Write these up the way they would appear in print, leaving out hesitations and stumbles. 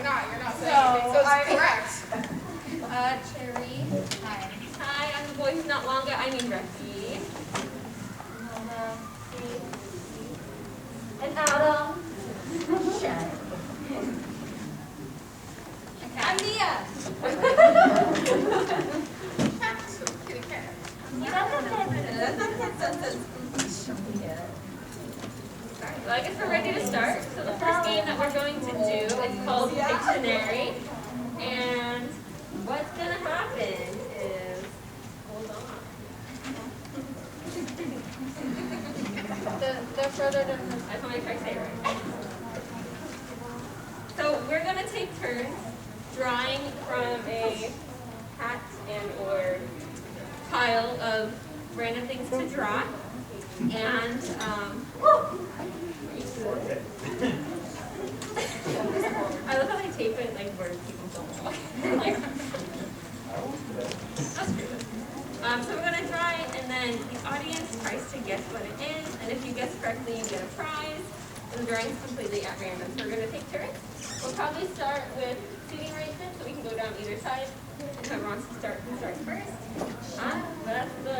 You're not saying anything. So it's correct. Cherry. Hi. Hi, I'm the boy who's not Longa. I mean Rexy. And Adam. I'm Mia. So I guess we're ready to start. So the first game that we're going to do is called Dictionary. And what's going to happen is, hold on. They're further than I just want to try to say it right. So we're going to take turns drawing from a hat and or pile of random things to draw. And I love how they tape it like where people don't walk. Like, that's true. So we're going to try, and then the audience tries to guess what it is, and if you guess correctly, you get a prize. And the drawing is completely at random. So we're going to take turns. We'll probably start with seating arrangement, so we can go down either side. And whoever wants to start can start first. That's the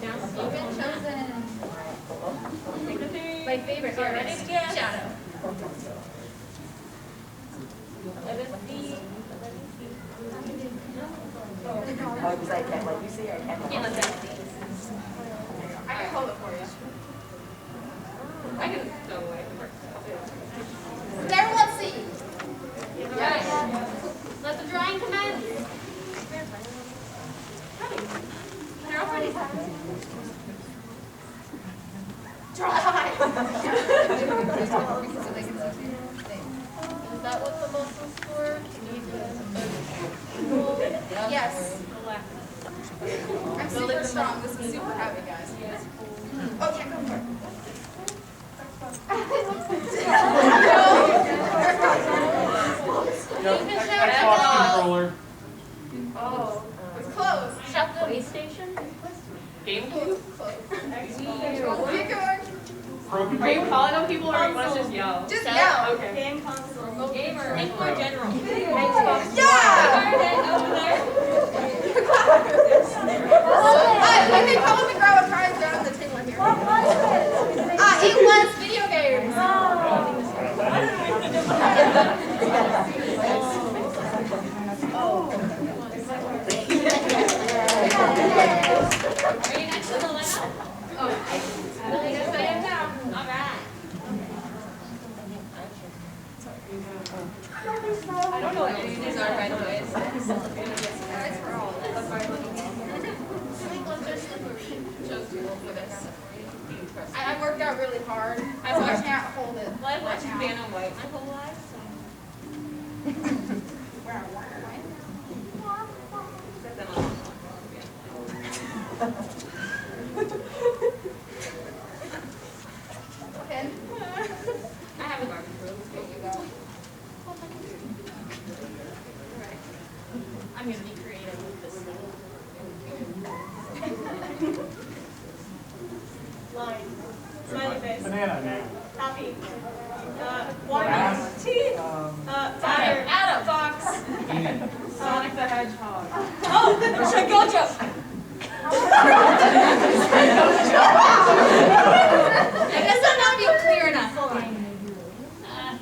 down slogan. chosen. Take the turn. My favorite Get ready artist. to guess. Shadow. Let us see. Oh, because I can't let you see, I can't. Can't let that see. I can hold it for you. I can go away. There, let's see. Alright. Let the drawing commence. They're already Try. Is that what the muscles for? Yes. left. I'm super strong. This is super heavy, guys. Oh, yeah, go for it. Controller. Oh, it's close. Shut the PlayStation? GameCube? Close. Keep going. Are you calling on people or you want to just yell? Just yell. Okay. Game console. Gamer. Think more general. Yeah! Over there. You can call me grab a prize down the table here. It was video games. Are you next to the lineup? Oh, I guess I am now. All right. I don't know what any of these are, by the way. I worked out really hard. I can't hold it. Well, I've watched Vanna White my whole life, so. Except I'm on Pen? I have a garbage room. There you go. I'm going to be creative with this thing. Line. Smiley face. Banana man. Happy. Watermelon. Teeth. Fire. Adam. Fox. Ian. Sonic the Hedgehog. Oh, Shagojo. I guess I'm not being clear enough.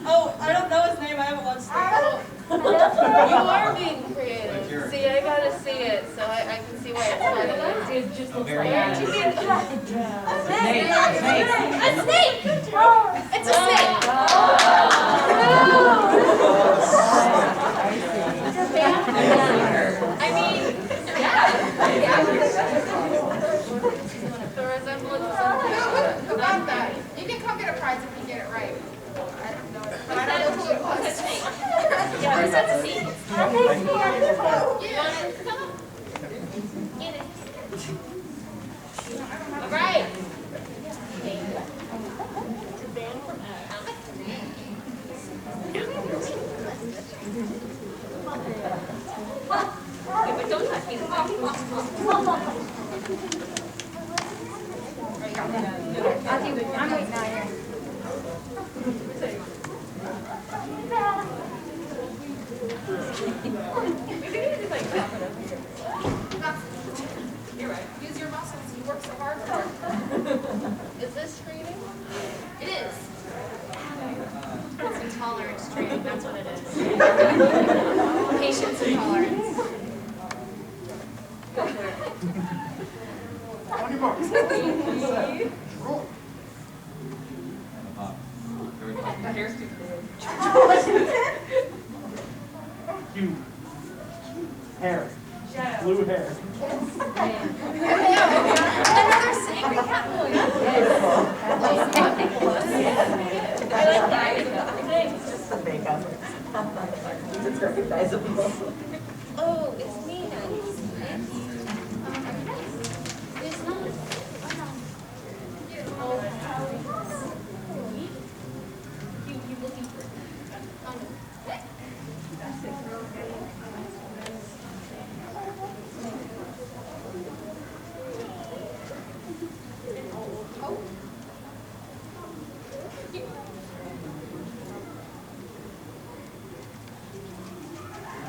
Oh, I don't know his name. I haven't watched it. You are being creative. See, I gotta see it, so I can see why it's funny. It just looks like Very a snake! It's a snake. I mean, yeah. The resemblance is Who got that? You can come get a prize if you get it right. But I don't know who it was. Yeah, who's that to see? You want to come on? Get it. All right. Okay, but don't touch me. I'm waiting out here. You're right. Use your muscles. You work so hard for it. Is this training? It is. It's intolerance training. That's what it is. Patience and tolerance. 20 bucks. Roll. My hair's too Q. Hair. Blue hair. Another angry cat boy. I like that. It's just the makeup. It's recognizable. Oh, it's me now. It's not. You looking for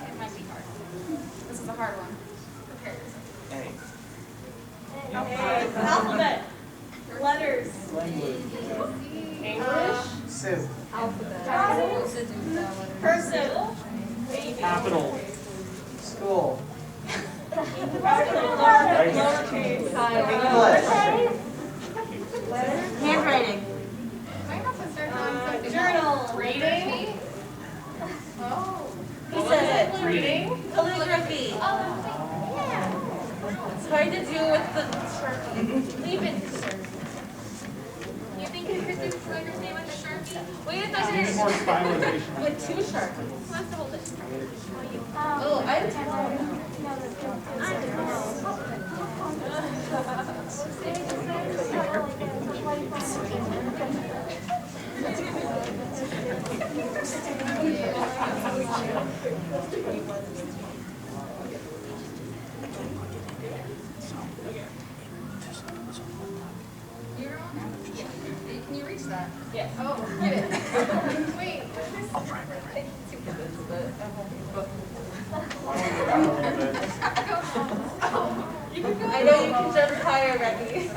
It might be hard. This is a hard one. Prepare yourself. Alphabet. Letters. Language. English. Civ. Cursive. Capital. School. Lowercase. English. Handwriting. Might have to start doing something. Journal. Reading. Oh. He said it. Reading. Calligraphy. It's hard to do with the Sharpie. Leave it. You think you could do Slider's name with a Sharpie? Wait, I Need thought more you stylization. with two Sharpies. Who wants to hold it? Oh, I have You're on? Yeah. Can you reach that? Yes. Oh, get it. Wait. I know you can jump higher, Becky.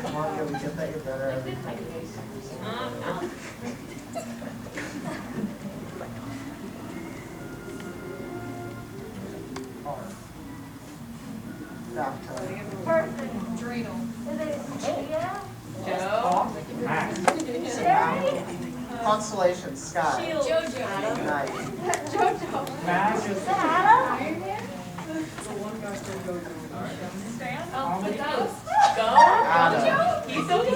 Come on, we get that, you're better. Hard. Dreidel. Joe. Max. Constellation. Sky. Shield. Jojo. Night. Jojo. Max is Iron Man? comedy. Go. Adam. He's so good.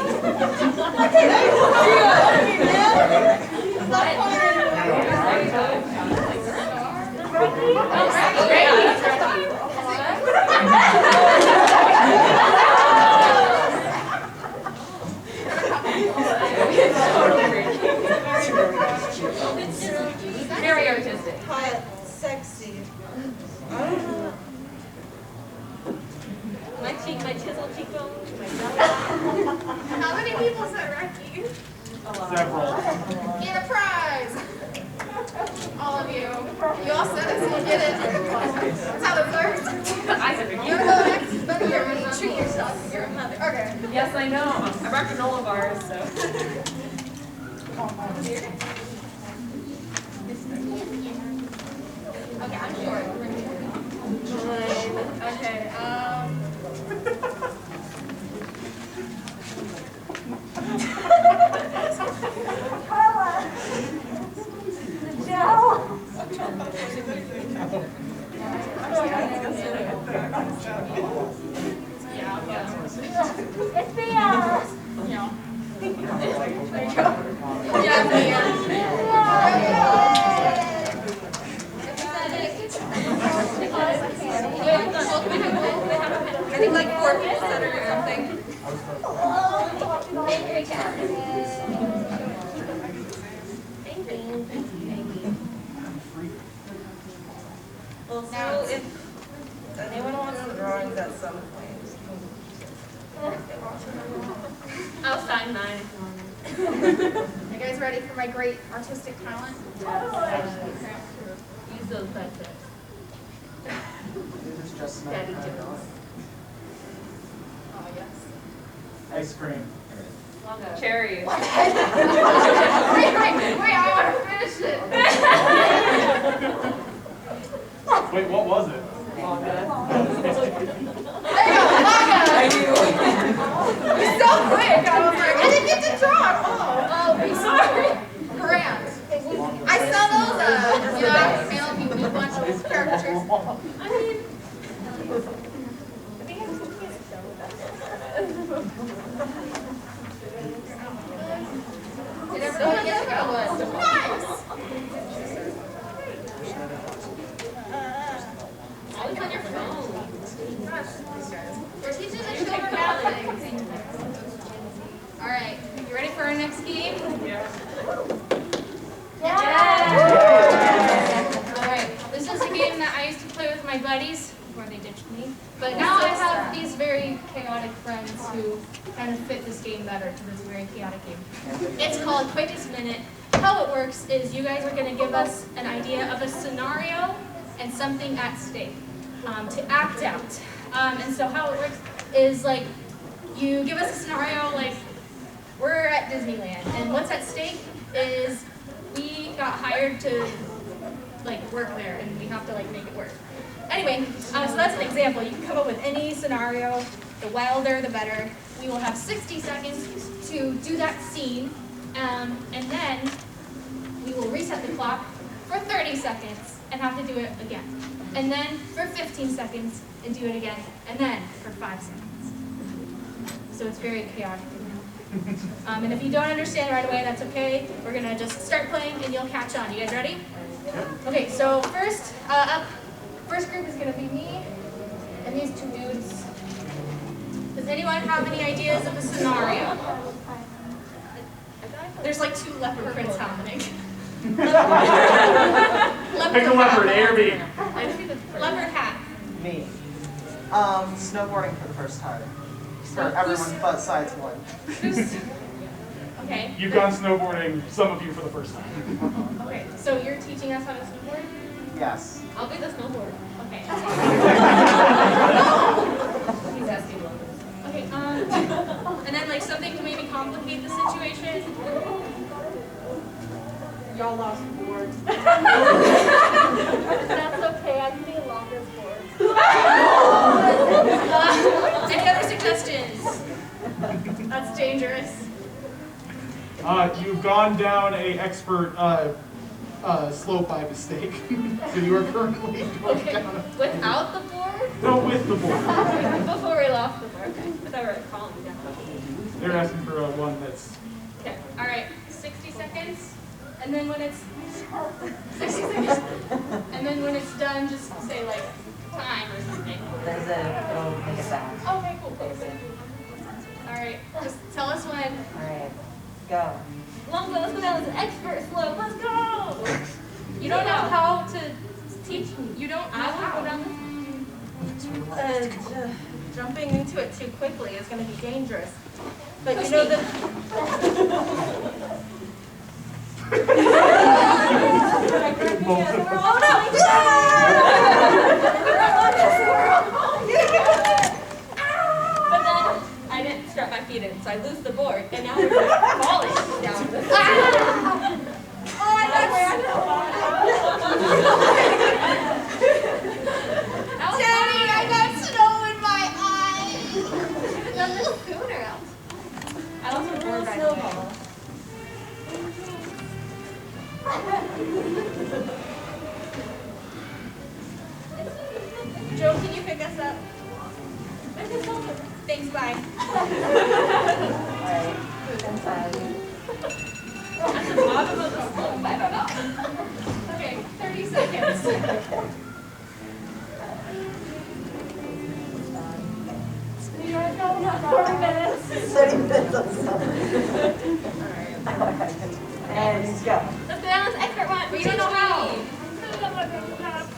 Very artistic. Hot, sexy. I don't know. My chisel cheekbone, my How many people said Rocky? Several. Get a prize! All of you. You all said it, so you get it. That's how it works. I said You wanna go next? But you're gonna treat yourself. You're a mother. Okay. Yes, I know. I brought granola bars, so. Okay, I'm short. Okay, I think like 4 people said or something. Angry cat. Well, so if anyone wants the drawings at some point, I'll sign mine if you want. You guys ready for my great artistic talent? Use those biceps. This is just Daddy not tickles. Oh, yes. ice cream. Cherries. Wait, I want to finish it. Wait, what was it? There you go, manga. You're so quick. I was like, I didn't get to draw it. Oh, I'm sorry. Grand. I saw those, you know, I mail me a bunch of caricatures. I mean, Did everybody get a good one? Nice. always on your phone. We're teaching the children math. All right, you ready for our next game? All right, this is a game that I used to play with my buddies before they ditched me. But now I have these very chaotic friends who kind of fit this game better because it's a very chaotic game. It's called Quickest Minute. How it works is you guys are going to give us an idea of a scenario and something at stake to act out. And so how it works is like you give us a scenario like we're at Disneyland and what's at stake is we got hired to like work there and we have to like make it work. Anyway, so that's an example. You can come up with any scenario. The wilder, the better. We will have 60 seconds to do that scene, and then we will reset the clock for 30 seconds and have to do it again. And then for 15 seconds and do it again, and then for 5 seconds. So it's very chaotic. And if you don't understand right away, that's okay. We're gonna just start playing and you'll catch on. You guys ready? Okay, so first group is gonna be me and these two dudes. Does anyone have any ideas of a scenario? There's like 2 leopard prints happening. Pick a leopard, A or B. Leopard hat. Me. Snowboarding for the first time. For everyone besides one. Okay. You've gone snowboarding, some of you for the first time. Okay, so you're teaching us how to snowboard? Yes. I'll be the snowboarder. Okay. He's asking locals. Okay, and then like something to maybe complicate the situation. Y'all lost the board. That's okay, I can be a longer board. Any other suggestions? That's dangerous. You've gone down a expert slope by mistake. So you are currently going down a... Without the board? No, with the board. Before we lost the board. Okay. I thought we were calling me down. They're asking for one that's... Okay, all right, 60 seconds. And then when it's 60 seconds. And then when it's done, just say like time or something. There's it'll make it fast. Okay, cool. All right, just tell us when. All right, go. Longo, let's go down this expert slope. Let's go! You don't know how to teach me. You don't know I want to how. go down this. Jumping into it too quickly is going to be dangerous. But you know that. Oh no! But then I didn't strap my feet in, so I loosed the board, and now we're falling down this. Oh, I got Daddy, I got snow in my eyes. Done this sooner. I lost my board right away. Joe, can you pick us up? Thanks, bye. All right, inside. At the bottom of the slope, I don't know. Okay, 30 seconds. You guys got about 40 minutes. 30 minutes of stuff. All right. And go. Let's go down this expert one. We don't know how.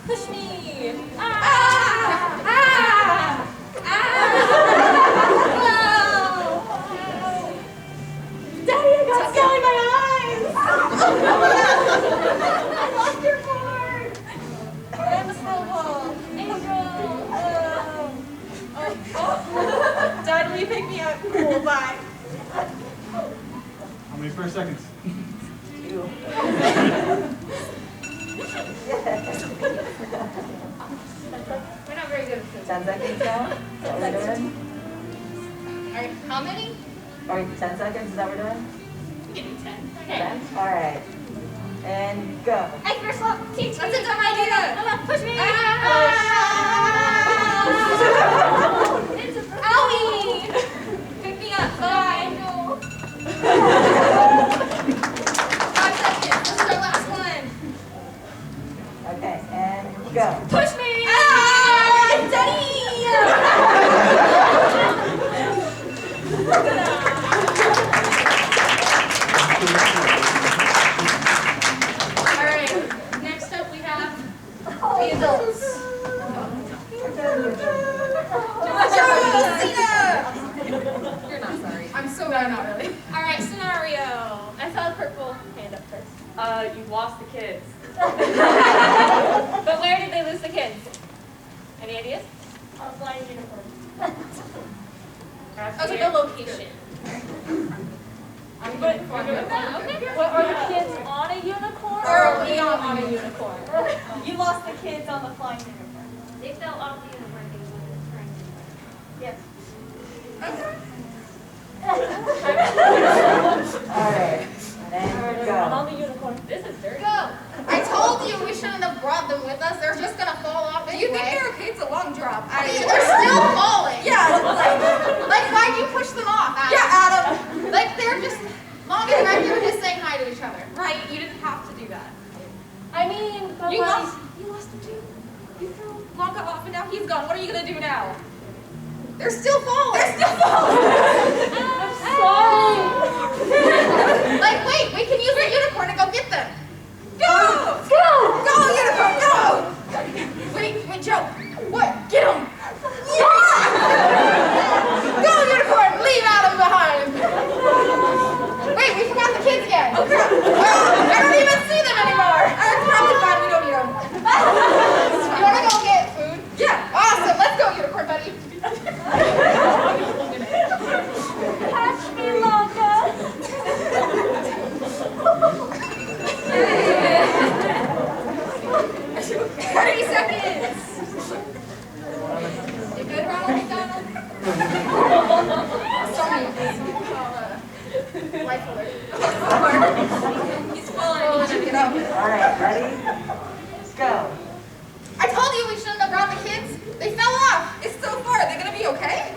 Push me. Ah! Ah! Ah! Daddy, I got lost your board. And the snowball. Angel. Dad, will you pick me up? Cool, bye. How many first seconds? 2. We're not very good at this. 10 seconds now? Is that what we're doing? All right, how many? Or 10 seconds, is that what we're doing? We can do 10. 10? Alright. And go. Expert slope, teach me. That's a dumb idea. Push me. Owie. Pick me up. Bye. 5 seconds. This is our last one. Okay, and go. Push me. Daddy. All right. Next up, we have the adults. You're not sorry. I'm so bad, not really. All right, scenario. I saw the purple hand up first. You lost the kids. But where did they lose the kids? Any ideas? Flying uniform. Okay, the location. I'm good for Okay. What, are the kids on a unicorn? Or are we on a unicorn? You lost the kids on the flying unicorn. They fell off the unicorn thing when it was trying to. Yes. Alright, and go. On the unicorn. This is dirty. Go. I told you we shouldn't have brought them with us. They're just gonna fall off anyway. You think they're okay? It's a long drop. They're still falling. Yeah, Like, why'd you push them off, Adam? Yeah, Adam. Like, they're just long and right. They were just saying hi to each other. Right, you didn't have to do that. I mean, You lost him too. You threw Blanca off and now he's gone. What are you gonna do now? they're still falling. They're still falling. I'm sorry. Like, wait, we can use the unicorn to go get them. Go! Go, unicorn, go! Wait, Joe. What? Get them. Yeah! Go, unicorn. Leave Adam behind. Wait, we forgot the kids again. Oh, crap. Well, I don't even see them anymore. Probably fine. We don't need them. You want to go get food? Yeah. Awesome. Let's go, unicorn buddy. Catch me, Blanca. 30 seconds. You good, Ronald McDonald? Sorry. Life alert. He's falling. Get up. Alright, ready? Go. I told you we shouldn't have brought the kids. They fell off. It's so far. Are they gonna be okay?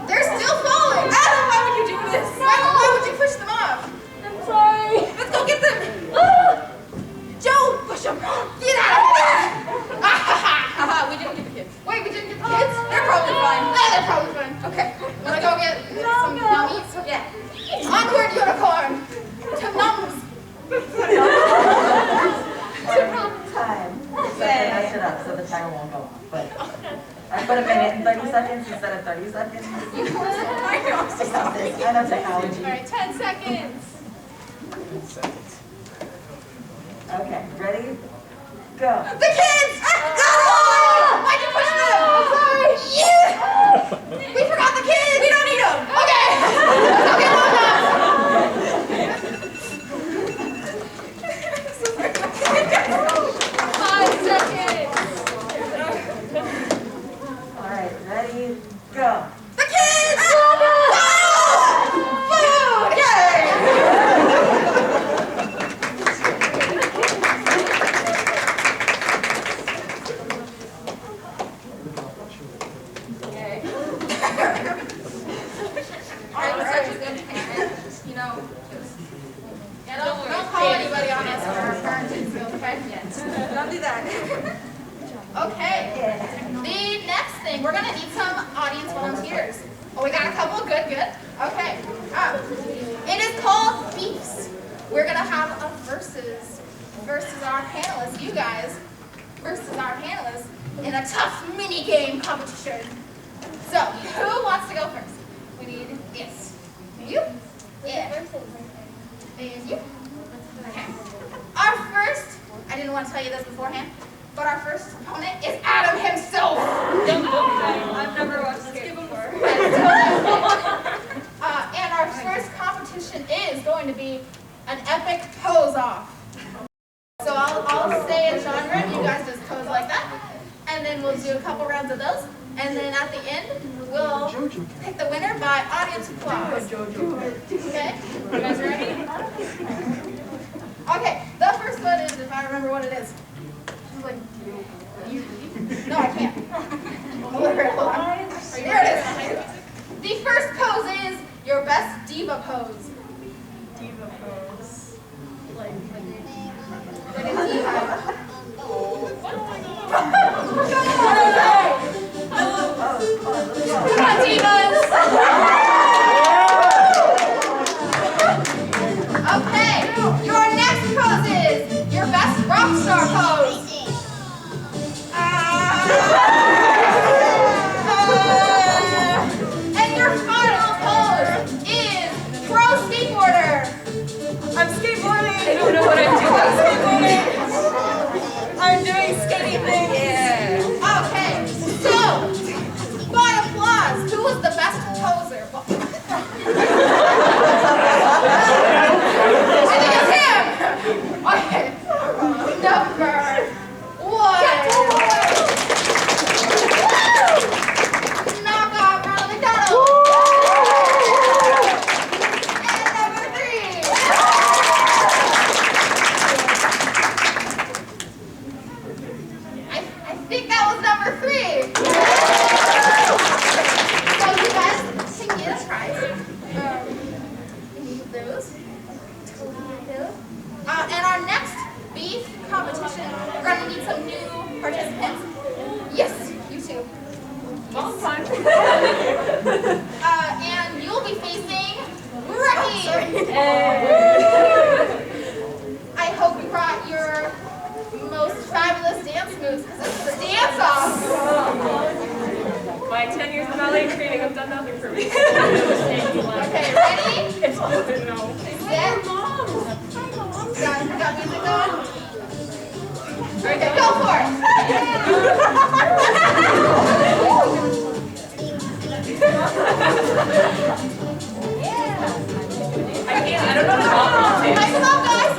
They're still falling. Adam, why would you do this? Why would you push them off? I'm sorry. Let's go get them. Joe, push them. Get out of there. Haha, we didn't get the kids. Wait, we didn't get the kids? They're probably fine. They're probably fine. Okay. Wanna go get some nummies? Yeah. Onward, unicorn. To nums. Time. So I messed it up so the timer won't go off. But I put a minute and 30 seconds instead of 30 seconds. I know. I know technology. All right, 10 seconds. Okay, ready? Go. The kids! Why'd you push them? I'm sorry. Yeah! We forgot the kids! We don't need them! Okay! Let's go get them now! 5 seconds! Alright, ready? Go. The kids! Food! Yay! I'm such a good parent, you know. Yeah, don't call anybody on us for our parenting skills, okay? Don't do that. Okay. The next thing, we're gonna need some audience volunteers. Oh, we got a couple. Good. Okay. It is called Beefs. We're gonna have a versus our panelists, you guys, versus our panelists in a tough mini game competition. So, who wants to go first? We need yes. You? Yeah. And you? Okay. Our first, I didn't want to tell you this beforehand, but our first opponent is Adam himself. I've never watched Sk8 before. And our first competition is going to be an epic pose-off. So I'll say a genre, and you guys just pose like that. And then we'll do a couple rounds of those. And then at the end, we'll pick the winner by audience applause. Okay? You guys ready? Okay, the first one is, if I remember what it is. Like, no, I can't. Hold on. Here it is. The first pose is your best diva pose. Diva pose. Like a diva. Come on, divas! Okay, your next pose is your best rock star pose. And your final pose is pro skateboarder. I'm skateboarding. I don't know what I'm doing. I'm skateboarding. I'm doing skating things. Yeah. Okay, so by applause, who was the best poser? I think it's him. Okay, number one. Knock off Ronald McDonald. And number three. I think that was number three. So you guys can get a prize. We need those. And our next beef competition, we're going to need some new participants. Yes, you too. Long time. And you'll be facing Ricky. I hope you brought your most fabulous dance moves because this is a dance-off. My 10 years of ballet training have done nothing for me. Okay, ready? It's no. Set. Got music going? Okay, go for it. I don't know how to Nice job, guys.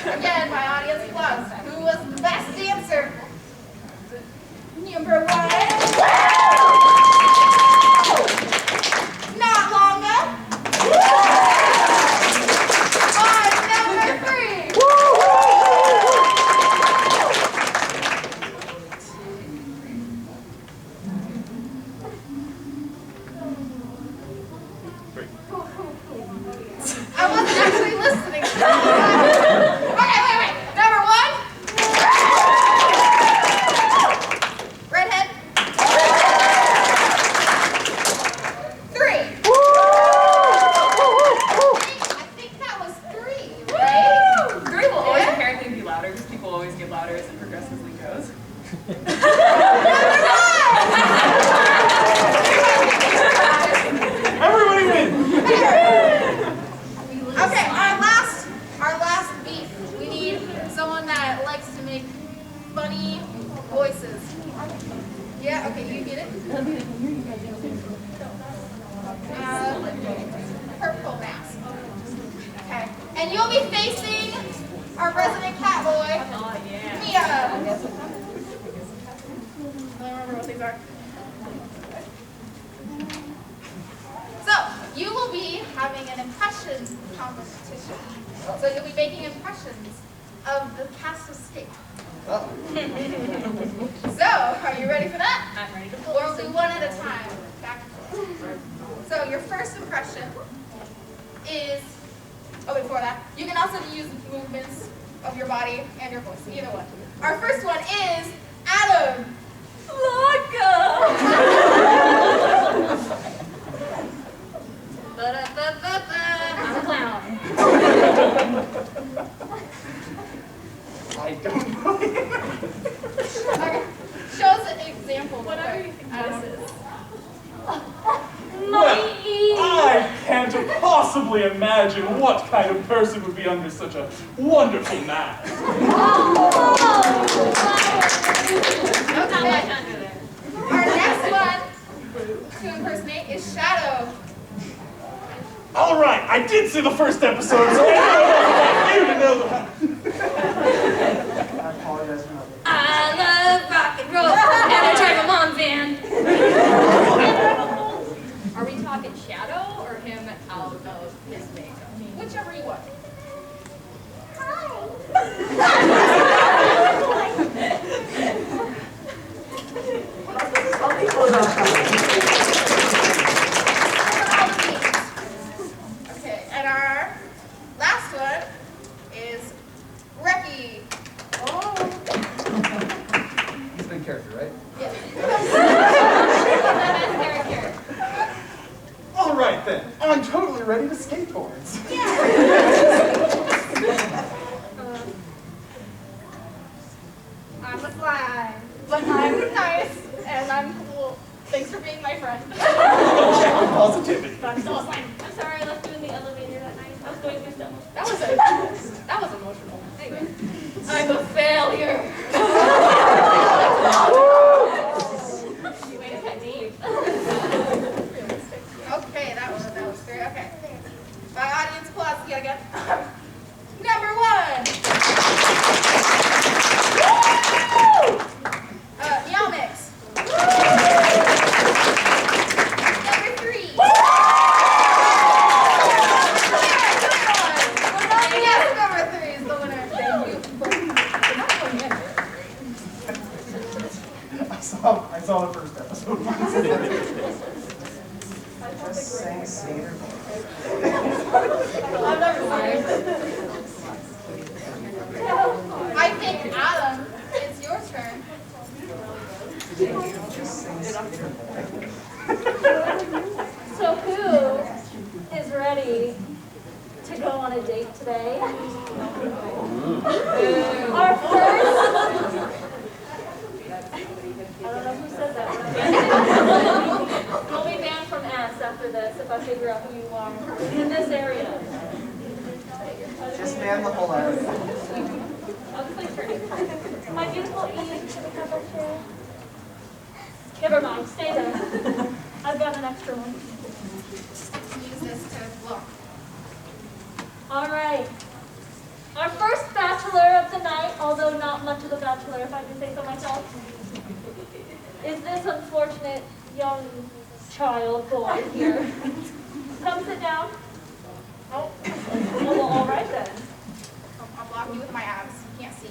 Again, my audience applause. Who was the best dancer? Number one. Not longer. On number three. I wasn't actually listening. Okay, wait. Number one. Redhead. Three. I think that was three, right? Three will always Yeah? apparently be louder because people always get louder as it progressively goes. Everybody wins! Okay, our last beef. We need someone that likes to make funny voices. Yeah, okay, you get it? Purple mask. Okay, and you'll be facing our resident cat boy, Oh, yeah. Mia. I don't remember what these are. So, you will be having an impression competition. So you'll be making impressions of the cast of Sk8. So, are you ready for that? I'm ready to Or we'll do one at a time. Back and forth. So your first impression is, before that, you can also use movements of your body and your voice, either one. Our first one is Adam. possibly imagine what kind of person would be under such a wonderful mask. Not much under there. Our next one to impersonate is Shadow. All right, I did see the first episode, so I know you to know that. I apologize for not being. I love rock and roll, and I drive a mom van. Are we talking Shadow or him out of his makeup? Whichever you want. Okay, and our last one is Reki. He's been character, right? All right then, I'm totally ready to skateboards. I'm a slime, but I'm nice and I'm cool. Thanks for being my friend. Positivity. I'm sorry I left you in the elevator that night. I was going through stuff. That was emotional. Anyway. I'm a failure. You made a pet name. Okay, that was great. Okay. By audience applause yet again. Number 1. Yelmix. Number 3. Yes, number 3 is the winner. I saw the first episode. Just saying skater. I think Adam, it's your turn. Just saying skater. So who is ready to go on a date today? Our first... I don't know who said that. You'll be banned from S after this if I figure out who you are. In this area. Just man the whole area. My beautiful Eve, can we have a chair? Never mind, stay there. I've got an extra one. Use this to look. All right. Our first bachelor of the night, although not much of a bachelor if I can say so myself, is this unfortunate young child boy here. Come sit down. Oh, Well, all right then. I'll block you with my abs. You can't see.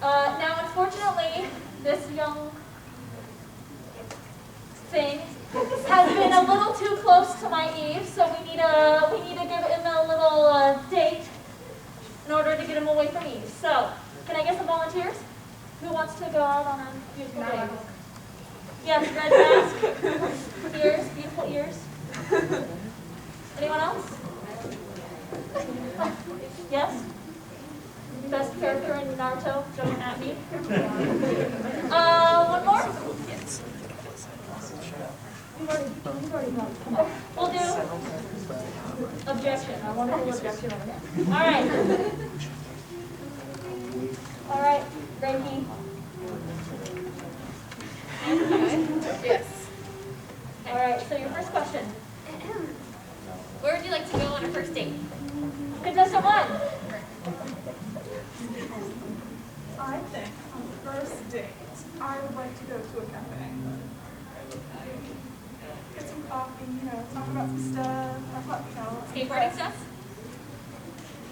Now, unfortunately, this young thing has been a little too close to my Eve, so we need to give him a little date in order to get him away from Eve. So, can I get some volunteers? Who wants to go out on a beautiful date? Yes, red mask, ears, beautiful ears. Anyone else? Yes? Best character in Naruto, don't at me. One more? Yes. We've already gone. We'll do objection. I want to do objection over there. All right. All right, Reiki. Yes. All right, so your first question. Where would you like to go on a first date? Contestant 1. I think on the first date, I would like to go to a cafe. Get some coffee, talk about some stuff. I thought, Skateboarding stuff?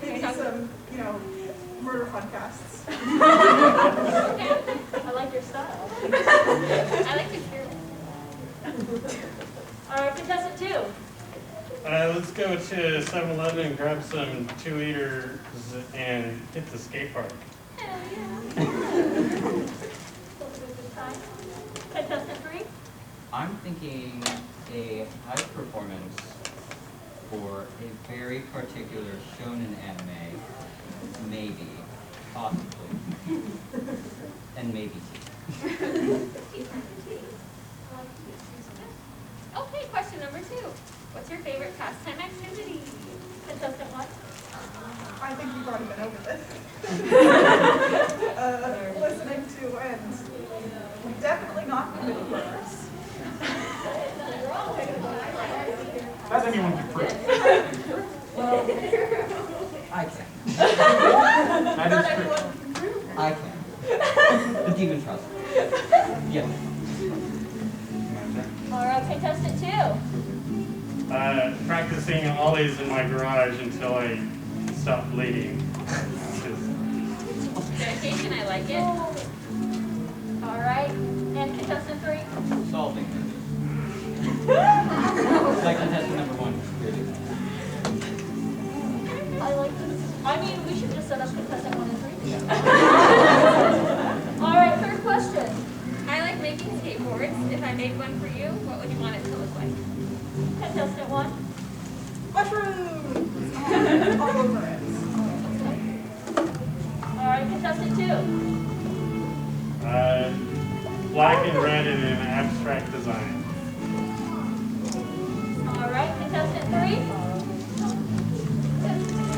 maybe some, murder podcasts. I like your style. I like to experiment. All right, contestant 2. Let's go to 7-Eleven and grab some 2-liters and hit the skate park. Hell yeah. Contestant 3. I'm thinking a high performance for a very particular shonen anime, maybe, possibly, and maybe tea. Okay, question number 2. What's your favorite pastime activity? Contestant 1. I think you've already been over this. Listening to and definitely not the video first. That's anyone's proof. I can. That is true. I can. The demon trust me. Yeah. All right, contestant 2. Practicing ollies in my garage until I stop bleeding. Dedication, I like it. All right, and contestant 3. Solving. Like contestant number 1. I like this. I mean, we should just set up contestant 1 and 3. All right, third question. I like making skateboards. If I made one for you, what would you want it to look like? Contestant 1. Mushrooms! All over it. All right, contestant 2. Black and red in an abstract design. All right, contestant 3.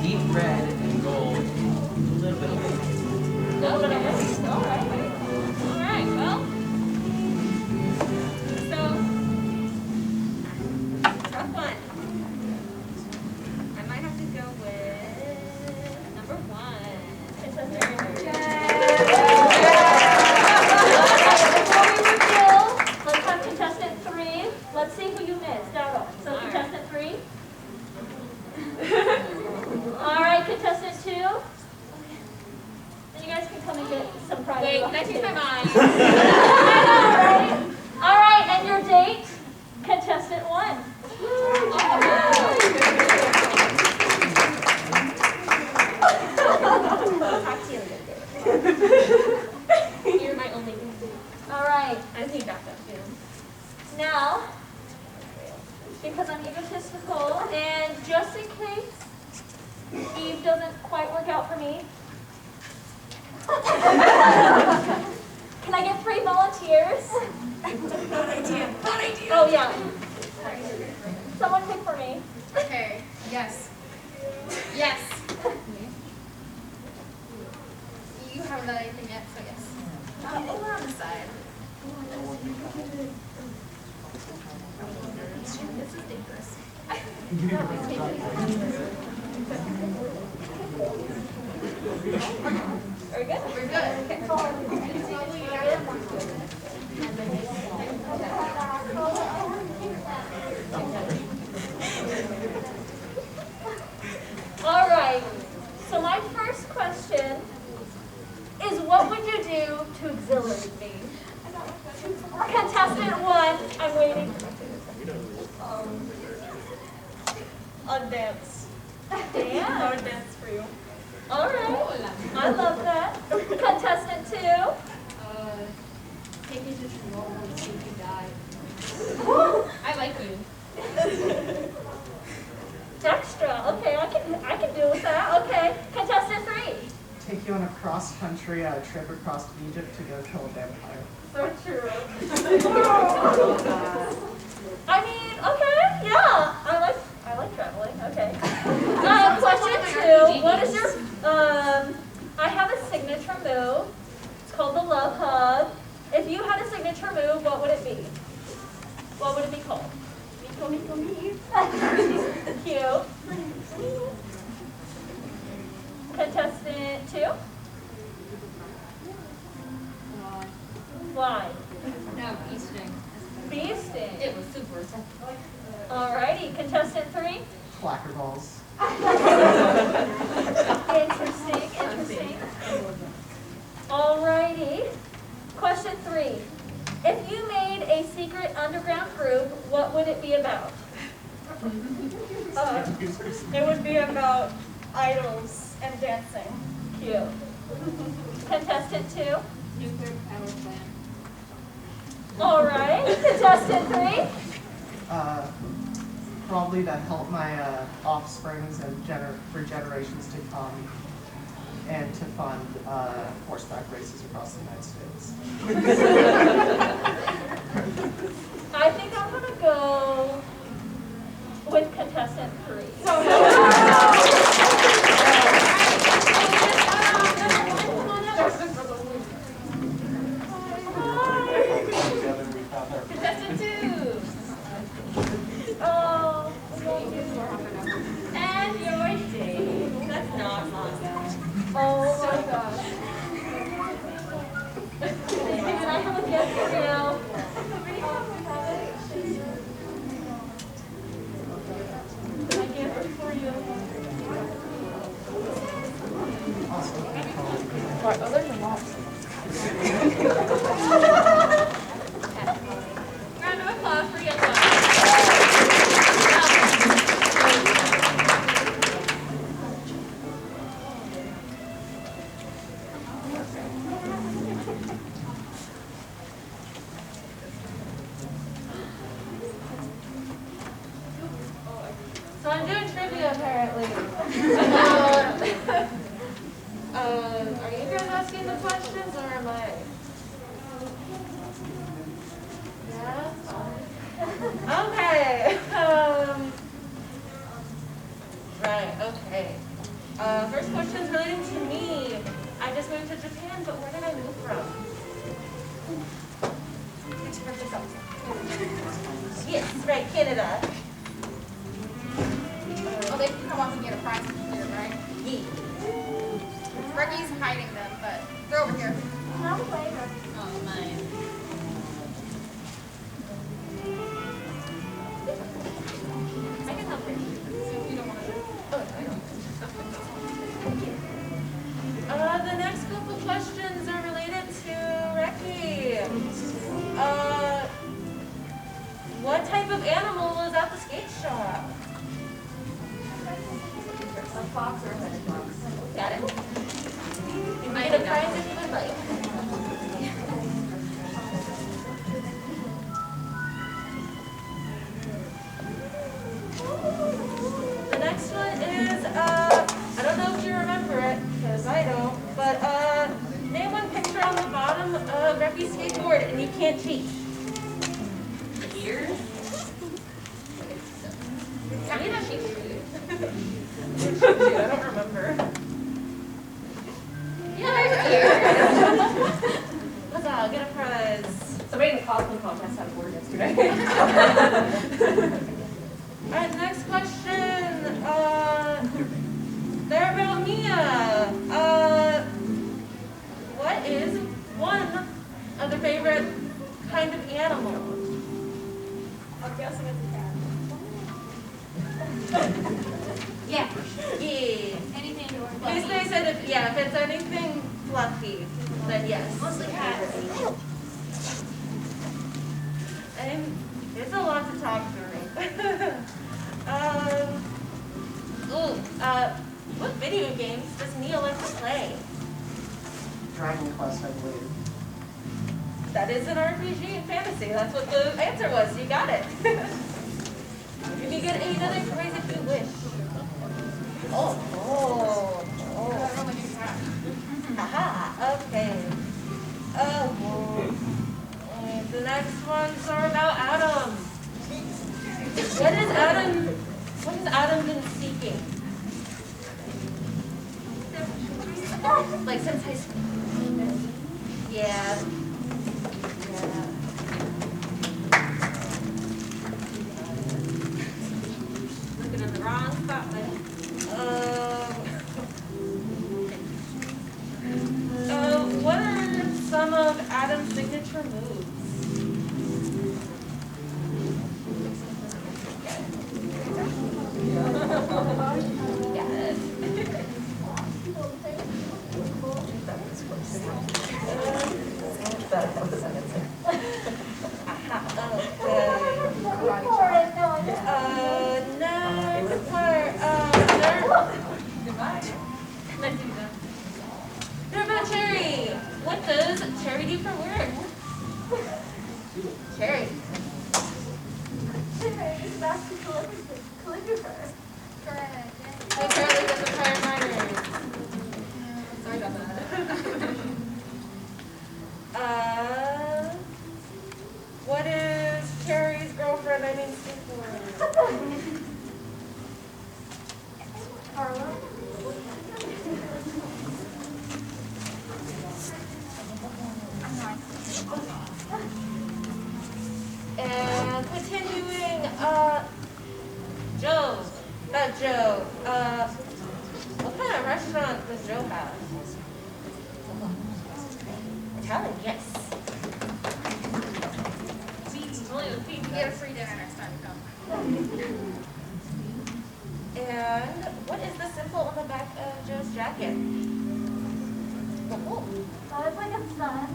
Deep red and gold. A little bit of white. All right. All right, well. So, tough one. I might have to go with number 1. Contestant 3. Before we reveal, let's have contestant 3. Let's see who you missed out on. So contestant 3. All right, contestant 2. Then you guys can come and get some prize. Wait, can I change my mind? I know, right? All right, and your date, contestant 1. You're my only All right, I need backup too. now, because I'm egotistical, and just in case Eve doesn't quite work out for me, can I get 3 volunteers? Bad idea. Oh, yeah. Someone pick for me. Okay, yes. Yes. You haven't done anything yet, so yes. Over on the side. This is dangerous. Very good. We're good. All right. So my first question is, what would you do to exhilarate me? Contestant 1, I'm waiting. I'd dance. Dance? I would dance for you. All right. I love that. Contestant 2. Take you to Chernobyl and see if you die. I like you. Extra. Okay, I can deal with that. Okay. Contestant 3. Take you on a cross-country trip across Egypt to go kill a vampire. So true. I mean, okay, yeah. I like traveling. Okay. Question 2. What is your I have a signature move. It's called the love hug. If you had a signature move, what would it be? What would it be called? Cute. Contestant 2. Why? No, Easting. Beasting. It was super. Alrighty, contestant 3. Clacker balls. Interesting. Alrighty. Question 3. If you made a secret underground group, what would it be about? It would be about idols and dancing. Cute. Contestant 2. Nuclear power plant. Alright. Contestant 3. Probably to help my offsprings and for generations to come, and to fund horseback races across the United States. I think I'm gonna go with contestant 3. Contestant 2. Oh, And your date. That's not manga. oh my gosh. And I have a gift for you. My gift for you. Round of applause for Yellow. So I'm doing trivia apparently. Are you guys asking the questions or am I? Yeah? Okay. Right, okay. First question's relating to me. I just moved to Japan, but where did I move from? Yes, right, Canada. Oh, they can come up and get a prize if you clear, right? Yeah. Ricky's hiding them, but they're over here. Oh, mine. I can help you. You don't want to. The next couple questions are related to Reki. What type of animal was at the skate shop? A fox or a hedgehog? Got it. You can get a prize if you would like. The next one is, I don't know if you remember it, because I don't, but name one picture on the bottom of Reki's skateboard and you can't cheat. Ears? I don't remember. Yeah, there's ears. Huzzah, get a prize. Somebody in the cosplay contest had a board yesterday. Alright, next question. They're about Mia. What is one of their favorite kind of animal? I'm guessing it's a cat. Yeah. Yeah. Anything to work Basically, I said if it's anything fluffy, then yes. Mostly cats. And there's a lot to talk through. What video games does Nia like to play? Dragon Quest, I believe. That is an RPG and fantasy. That's what the answer was. You got it. You can get another prize if you wish. Oh. Haha, okay. The next ones are about Adam. What has Adam been seeking? Like since high school. Yeah. Looking in the wrong spot, buddy. What are some of Adam's signature moves? Got it. Next part, they're about Cherry. What does Cherry do for work? Cherry. Cherry's master calligrapher. Correct. So Charlie does the fire miners. Sorry about that. What is Cherry's girlfriend? I mean, skateboard. Carla? And continuing, Joe, not Joe, what kind of restaurant does Joe have? Italian, yes. You get a free dinner next time you come. And what is the symbol on the back of Joe's jacket? Oh, That looks like a sun.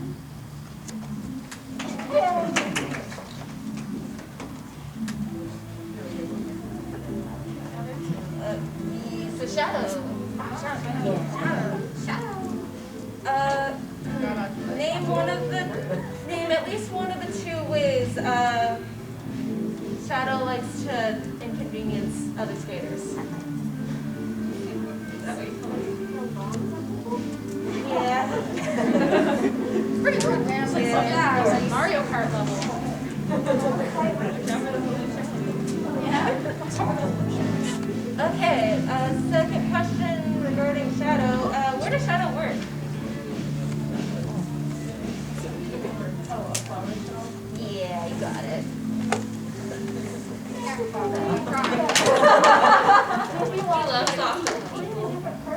It's a shadow. Name at least one of the two ways Shadow likes to inconvenience other skaters. Yeah. It's pretty good, man. It's like, yeah, it's like Mario Kart level. Okay, second question regarding Shadow. Where does Shadow work? Yeah, you got it.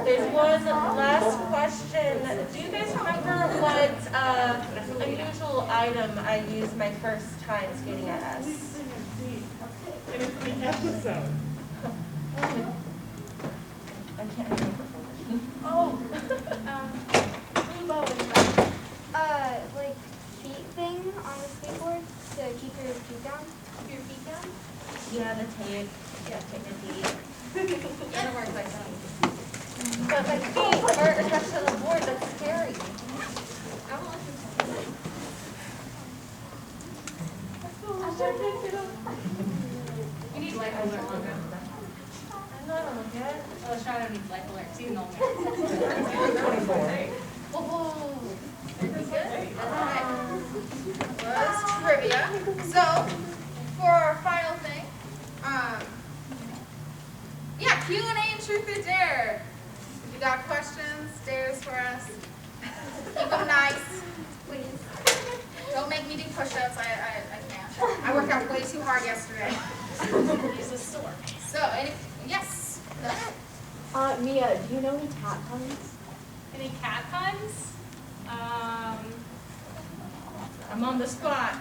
There's one last question. Do you guys remember what unusual item I used my first time skating at S? And it's the episode. I can't remember. Like feet thing on the skateboard to keep your feet down? Keep your feet down? Yeah, the tape. Yeah, take the feet. Yeah, it works like that. But my feet are attached to the board. That's scary. You need life alert logo. I'm not on the head. Oh, Shadow needs life alert. He's an old man. 24. Oh, pretty good. Alright. Was trivia. So, for our final thing, yeah, Q&A and Truth or Dare. If you got questions, dares for us, keep them nice, please. Don't make me do push-ups. I can't. I worked out way too hard yesterday. He's a sore. So, yes. Go ahead. Mia, do you know any cat puns? Any cat puns? I'm on the spot.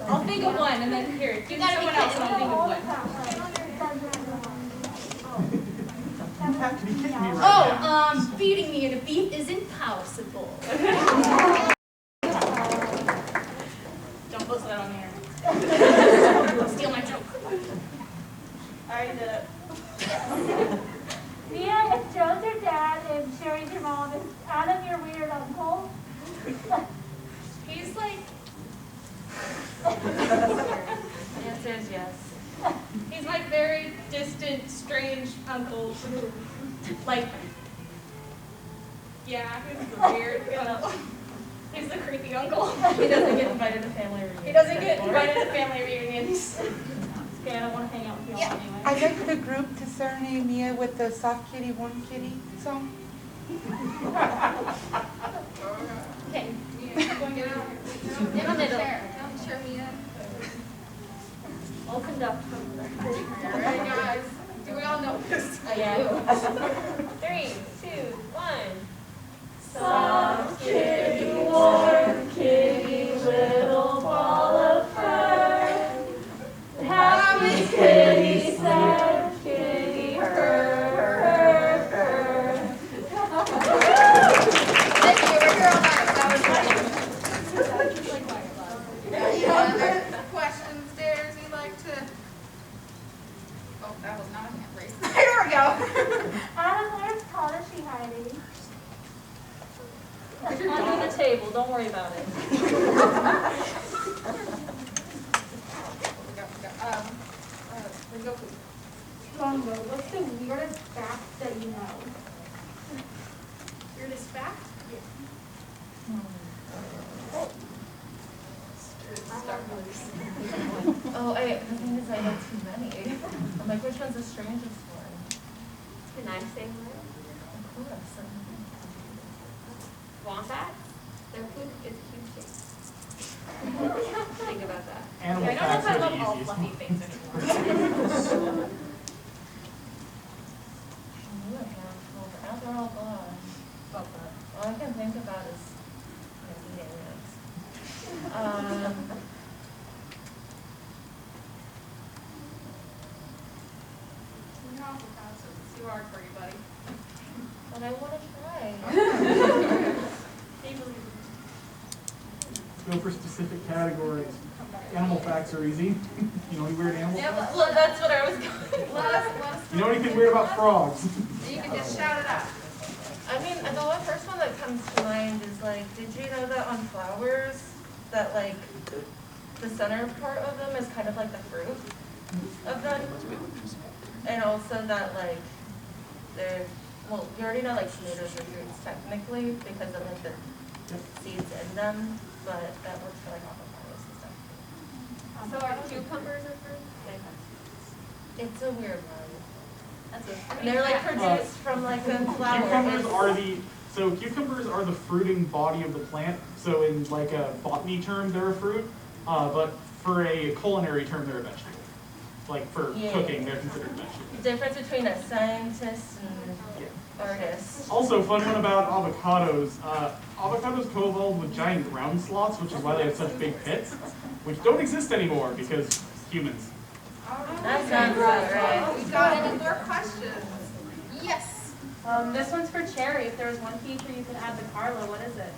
I'll think of one and then here, give me someone else and I'll think of one. You have to be kidding me right now. Oh, feeding me in a beef is impossible. Don't post that on here. Steal my joke. I already did it. Mia, if Joe's your dad and Sherry's your mom, is Adam your weird uncle? He's like, The answer is yes. he's my very distant, strange uncle. Like, yeah, he's weird. He's the creepy uncle. He doesn't get invited to family reunions. He doesn't get invited to family reunions. Okay, I don't want to hang out with you all anyway. I'd like the group to serenade Mia with the Soft Kitty, Warm Kitty song. Okay. Going to get out. In the middle. Don't share me up. I'll conduct. Alright, guys. Do we all know this? Yeah. 3, 2, 1. Soft kitty, warm kitty, little ball of fur. Happy kitty, sad kitty, Thank you. We're here all night. That was fun. Any other questions, dares you'd like to? Oh, that was not a hand raise. There we go. Adam, where's Tadashi hiding? Under the table. Don't worry about it. Longo, what's the weirdest fact that you know? Weirdest fact? Oh, the thing is I know too many. I'm like, which one's the strangest one? Can I say one? Wombats? Their poop is cute. Think about that. Animal I don't know if facts I are love the all easiest. fluffy things anymore. They're all gone. All I can think about is eating ants. No, it's too hard for you, buddy. But I want to try. Go for specific categories. Animal facts are easy. You know any weird animal Yeah, facts? well, that's what I was going. Let us You know anything weird about frogs? You can just shout it out. I mean, the first one that comes to mind is like, did you know that on flowers, that like the center part of them is kind of like the fruit of them? And also that like they're, well, you already know like tomatoes are fruits technically because of like the seeds in them, but that works for like avocados and stuff. So are cucumbers a fruit? It's a weird one. That's a And they're like produced from like a flower. Cucumbers are the fruiting body of the plant. So in like a botany term, they're a fruit, but for a culinary term, they're a vegetable. Like for cooking, they're considered vegetables. The difference between a scientist and artist. Also, fun one about avocados. Avocados co-evolved with giant ground sloths, which is why they have such big pits, which don't exist anymore because humans. That sounds about right. We got any more questions? Yes. This one's for Cherry. If there was one feature you could add to Carla, what is it?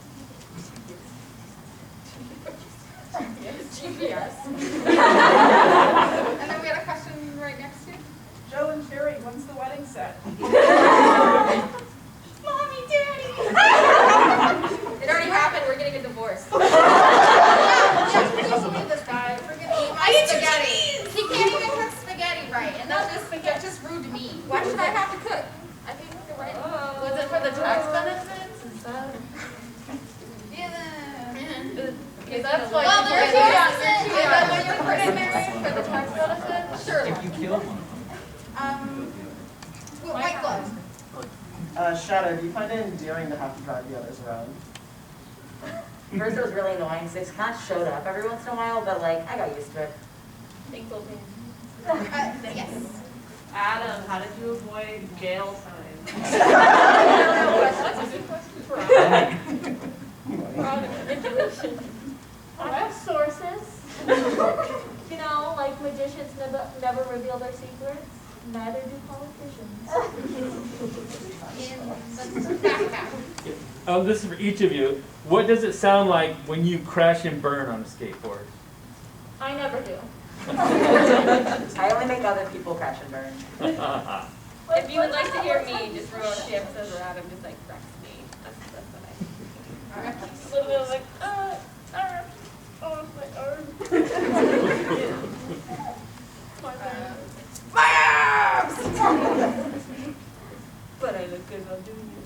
GPS. And then we had a question right next to you. Joe and Cherry, when's the wedding set? Mommy, Daddy. It already happened. We're getting a divorce. This guy freaking eat my spaghetti. He can't even cook spaghetti right, and that's just rude to me. Why should I have to cook? I can cook it right. Was it for the tax benefits? Is that? Yeah. Because that's why. Well, people there's get two married. options. Is that why you're married for the tax benefits? Sure. If you kill one. White gloves. Shadow, do you find it endearing to have to drive the others around? First it was really annoying because they kind of showed up every once in a while, but like, I got used to it. Thankful. Yes. Adam, how did you avoid jail time? That's a good question for manipulation. I have sources. You know, like magicians never reveal their secrets. Neither do politicians. This is for each of you. What does it sound like when you crash and burn on a skateboard? I never do. I only make other people crash and burn. If you would like to hear me, just rewatch the episodes where Adam just like wrecks me. That's what I think. Literally, I was like, my arm. My arms! But I look good while doing it.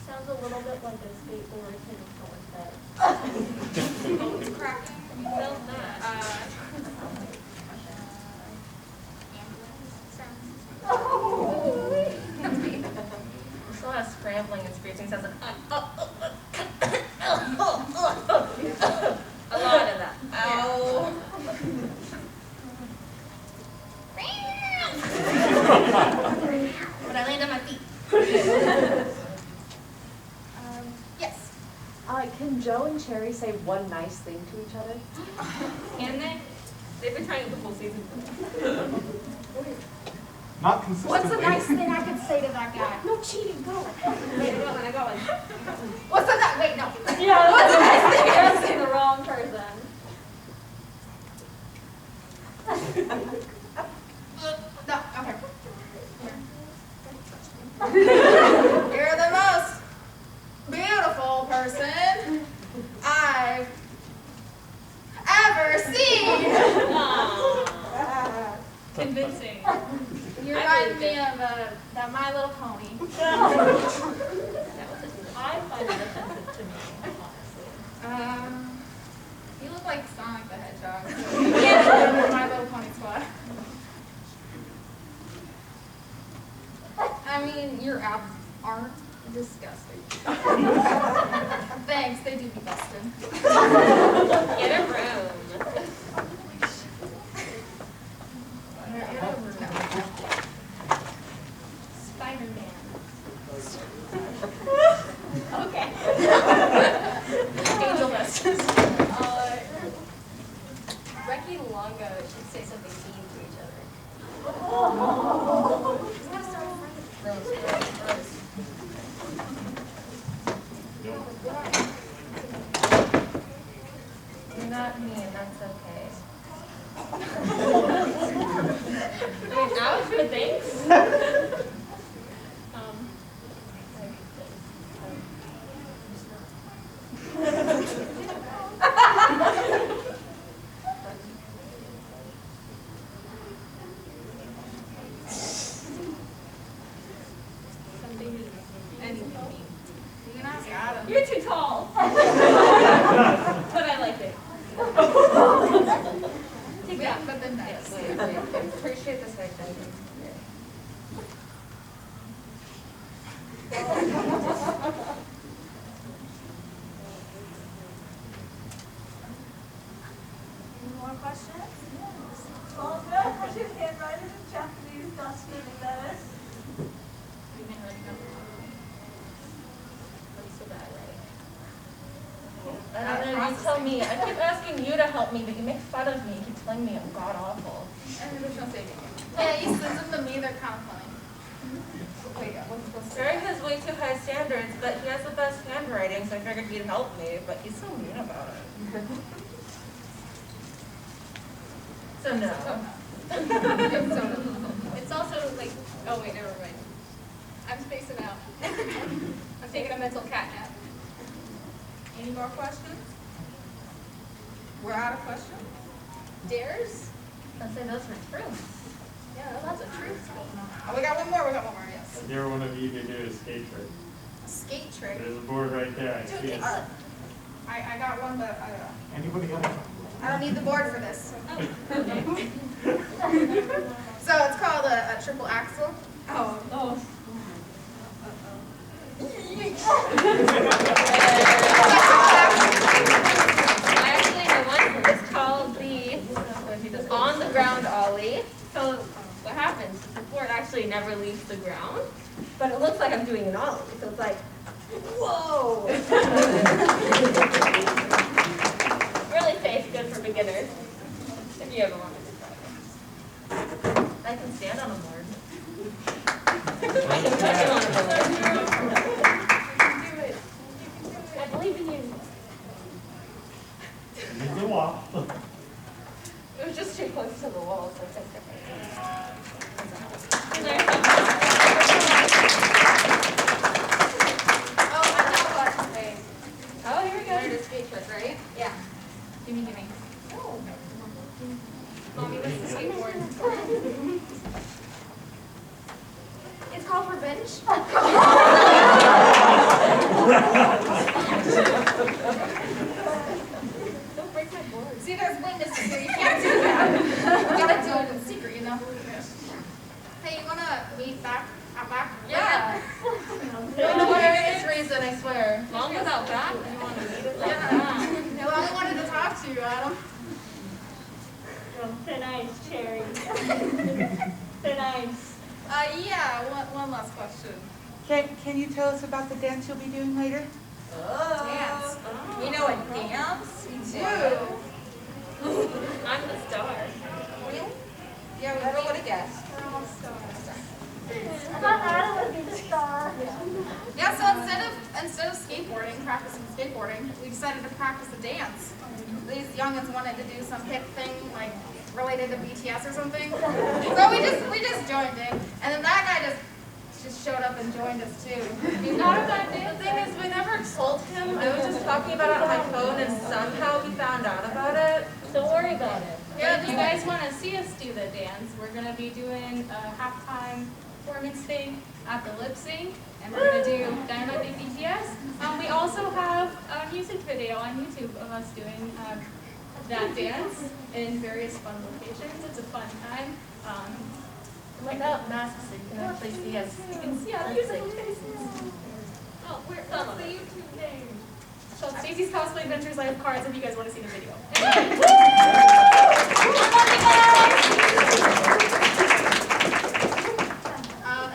Sounds a little bit like a skateboard hitting someone's head. It's cracking. Sells that. Still has scrambling and screeching sounds like, A lot of that. Ow. But I land on my feet. Yes. Can Joe and Cherry say one nice thing to each other? Can they? They've been trying it the whole season. Not consistently. What's a nice thing I could say to that guy? No cheating, go. Wait, I got one. What's that? Wait, no. Yeah, What's a nice thing? you're asking the wrong person. No, okay. You're the most beautiful person I've ever seen. Convincing. You remind me of that My Little Pony. That was I find it offensive to me, honestly. You look like Sonic the Hedgehog. Yeah, My Little Pony squad. I mean, your abs aren't disgusting. Thanks, they do be busted. Get a room. Spider-Man. Okay. Angel dust. Reki and Longo should say something mean to each other. You're not mean, that's okay. I mean, ouch, but thanks. Something mean. Anything mean. You can ask Adam. You're too tall. But I like it. Take that. But then nice. Appreciate the segment. Any more questions? Well, good. How's your handwriting in Japanese? That's really good. I don't know, you tell me. I keep asking you to help me, but you make fun of me. You keep telling me I'm god awful. Yeah, you send them to me, they're kind of funny. Wait, what's Jerry has way too high standards, but he has the best handwriting, so I figured he'd help me, but he's so mean about it. So no. It's also like, oh wait, never mind. I'm spacing out. I'm taking a mental cat nap. Any more questions? We're out of questions? Dares? I'd say those were truths. Yeah, lots of truths going on. Oh, we got one more, yes. I dare one of you to do a skate trick. A skate trick. There's a board right there, I see it. I got one, but Anybody else? I don't need the board for this. So it's called a triple axle. Oh. I actually know one. It's called the on the ground ollie. So what happens is the board actually never leaves the ground, but it looks like I'm doing an ollie. So it's like, whoa. Really safe, good for beginners. If you ever wanted to try it. I can stand on a board. I can put you on a board. I believe in you. It's a walk. It was just too close to the wall, so it's different. Oh, I know what. Wait. Oh, here we go. Learned a skate trick, right? Yeah. Gimme. Mommy, what's the skateboard? It's called revenge. Don't break my board. See, there's witnesses here. You can't do that. You gotta do it in secret, you know? Hey, you wanna meet out back? Yeah. No, it's reason, I swear. Long as out back, you want to meet us out Yeah. back. No, I only wanted to talk to you, Adam. Thin ice, Cherry. Thin ice. Yeah, one last question. Can you tell us about the dance you'll be doing later? Dance. You know a dance? We do. I'm the star. Really? Yeah, we would have guessed. I thought Adam would be the star. Yeah, so instead of skateboarding, practicing skateboarding, we decided to practice a dance. These youngins wanted to do some hip thing, like related to BTS or something. So we just joined in, and then that guy just showed up and joined us too. He's not a bad dude. The thing is, we never told him. I was just talking about it on my phone, and somehow he found out about it. Don't worry about it. Yeah, if you guys want to see us do the dance, we're going to be doing a halftime for performance thing at the lip sync, and we're going to do Dynamite Big BTS. We also have a music video on YouTube of us doing that dance in various fun locations. It's a fun time. Without masks, so you can actually see us. You can see our music faces. Oh, what's the YouTube name? So Stacy's Cosplay Adventures. I have cards if you guys want to see the video.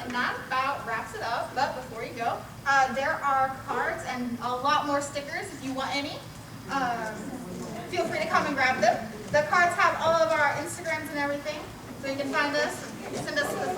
And that about wraps it up. But before you go, there are cards and a lot more stickers if you want any. Feel free to come and grab them. The cards have all of our Instagrams and everything, so you can find us, send us the